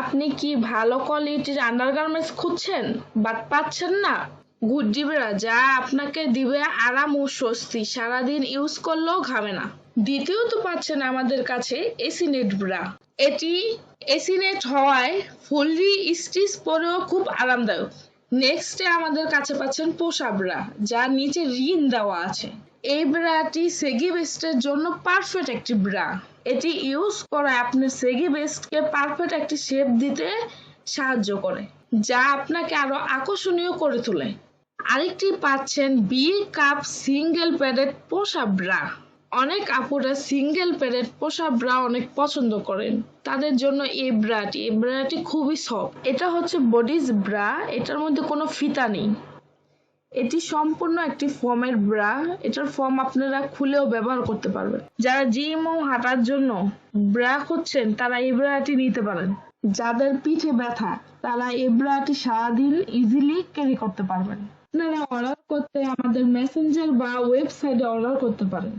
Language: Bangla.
আপনি কি ভালো কোয়ালিটির আন্ডারগার্মেন্টস খুঁজছেন বাট পাচ্ছেন না? গুডি ব্রা, যা আপনাকে দিবে আরাম ও স্বস্তি, সারাদিন ইউজ করলেও ঘামে না। দ্বিতীয়ত পাচ্ছেন আমাদের কাছে এসি নেট ব্রা। এটি এসি নেট হওয়ায় ফুললি স্টিচ পরেও খুব আরামদায়ক। নেক্সটে আমাদের কাছে পাচ্ছেন পোষা ব্রা, যার নিচে রিং দেওয়া আছে। এই ব্রাটি সেগি বেস্টের জন্য পারফেক্ট একটি ব্রা। এটি ইউজ করা আপনার সেগি বেস্টকে পারফেক্ট একটি শেপ দিতে সাহায্য করে, যা আপনাকে আরো আকর্ষণীয় করে তোলে। আরেকটি পাচ্ছেন বি কাপ সিঙ্গেল প্যাডেড পোষা ব্রা। অনেক আপুরা সিঙ্গেল প্যাডেড পোষা ব্রা অনেক পছন্দ করেন, তাদের জন্য এই ব্রাটি খুবই সফট। এটা হচ্ছে বডিজ ব্রা, এটার মধ্যে কোনো ফিতা নেই। এটি সম্পূর্ণ একটি ফোমের ব্রা। এটার ফোম আপনারা খুলেও ব্যবহার করতে পারবেন। যারা জিম ও হাঁটার জন্য ব্রা খুঁজছেন তারা এই ব্রাটি নিতে পারেন। যাদের পিঠে ব্যথা তারা এই ব্রাটি সারাদিন ইজিলি ক্যারি করতে পারবেন। আপনারা অর্ডার করতে আমাদের মেসেঞ্জার বা ওয়েবসাইটে অর্ডার করতে পারেন।